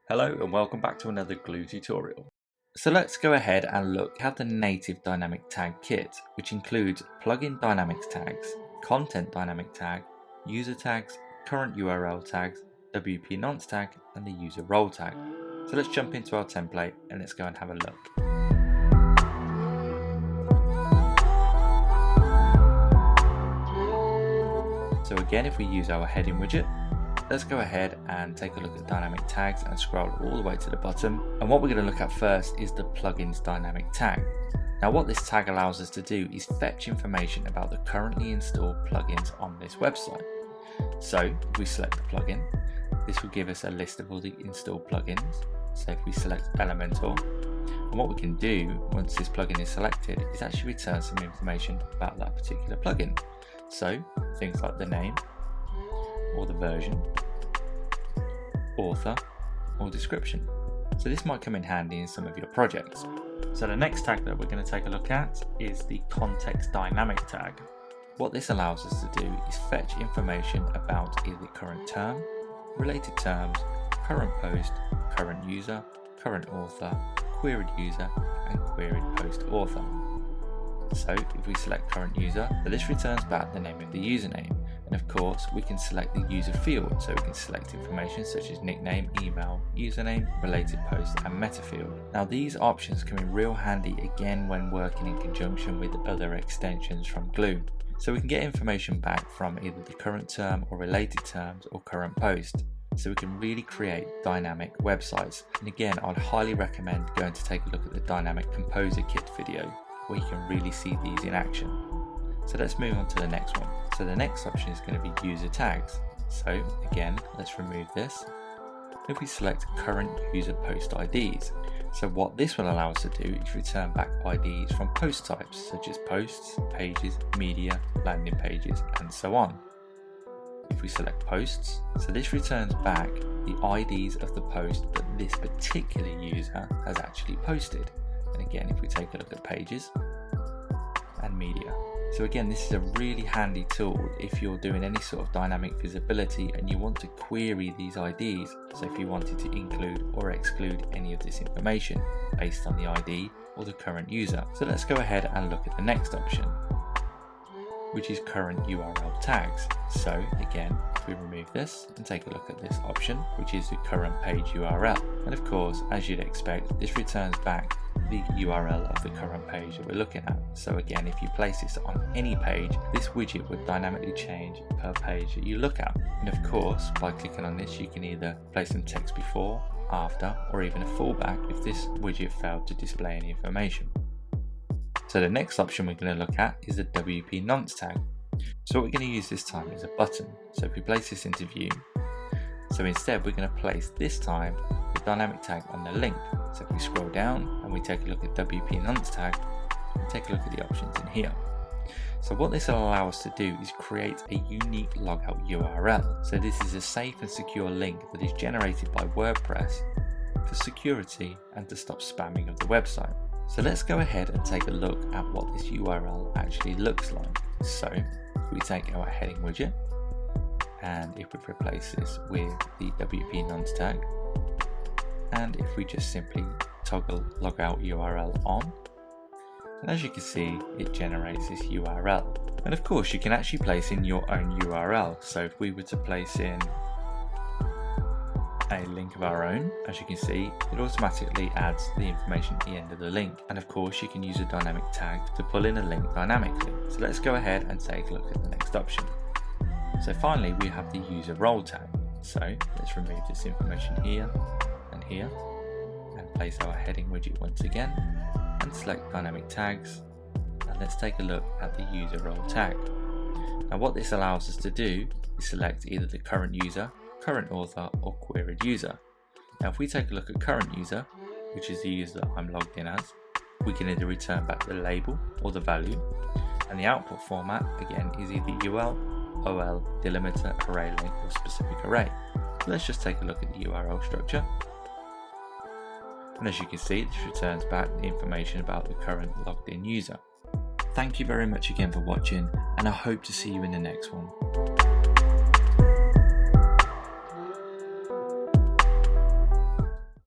Hello and welcome back to another Gloo tutorial. So let's go ahead and look at the native dynamic tag kit, which includes plugin dynamics tags, content dynamic tag, user tags, current URL tags, WP Nonce tag, and the user role tag. So let's jump into our template and let's go and have a look. So again, if we use our heading widget, let's go ahead and take a look at dynamic tags and scroll all the way to the bottom. And what we're going to look at first is the plugins dynamic tag. Now what this tag allows us to do is fetch information about the currently installed plugins on this website. So if we select the plugin, this will give us a list of all the installed plugins. So if we select Elementor, and what we can do once this plugin is selected is actually return some information about that particular plugin. So things like the name, or the version, author, or description. So this might come in handy in some of your projects. So the next tag that we're going to take a look at is the context dynamic tag. What this allows us to do is fetch information about either current term, related terms, current post, current user, current author, queried user, and queried post author. So if we select current user, this returns back the name of the username. And of course, we can select the user field, so we can select information such as nickname, email, username, related post, and meta field. Now these options come in real handy again when working in conjunction with other extensions from Gloo. So we can get information back from either the current term or related terms or current post. So we can really create dynamic websites. And again, I'd highly recommend going to take a look at the dynamic composer kit video, where you can really see these in action. So let's move on to the next one. So the next option is going to be user tags. So again, let's remove this. If we select current user post IDs, so what this will allow us to do is return back IDs from post types such as posts, pages, media, landing pages, and so on. If we select posts, so this returns back the IDs of the post that this particular user has actually posted. And again, if we take a look at pages and media. So again, this is a really handy tool if you're doing any sort of dynamic visibility and you want to query these IDs. So if you wanted to include or exclude any of this information based on the ID or the current user. So let's go ahead and look at the next option, which is current URL tags. So again, if we remove this and take a look at this option, which is the current page URL. And of course, as you'd expect, this returns back the URL of the current page that we're looking at. So again, if you place this on any page, this widget would dynamically change per page that you look at. And of course, by clicking on this, you can either place some text before, after, or even a fallback if this widget failed to display any information. So the next option we're going to look at is the WP Nonce tag. So what we're going to use this time is a button. So if we place this into view, so instead we're going to place this time the dynamic tag on the link. So if we scroll down and we take a look at WP Nonce tag, we take a look at the options in here. So what this will allow us to do is create a unique logout URL. So this is a safe and secure link that is generated by WordPress for security and to stop spamming of the website. So let's go ahead and take a look at what this URL actually looks like. So if we take our heading widget, and if we replace this with the WP Nonce tag, and if we just simply toggle logout URL on, and as you can see, it generates this URL. And of course, you can actually place in your own URL. So if we were to place in a link of our own, as you can see, it automatically adds the information at the end of the link. And of course, you can use a dynamic tag to pull in a link dynamically. So let's go ahead and take a look at the next option. So finally, we have the user role tag. So let's remove this information here and here and place our heading widget once again and select dynamic tags. And let's take a look at the user role tag. Now what this allows us to do is select either the current user, current author, or queried user. Now if we take a look at current user, which is the user that I'm logged in as, we can either return back the label or the value, and the output format again is either UL, OL, delimiter, array length, or specific array. So let's just take a look at the URL structure. And as you can see, this returns back the information about the current logged in user. Thank you very much again for watching, and I hope to see you in the next one.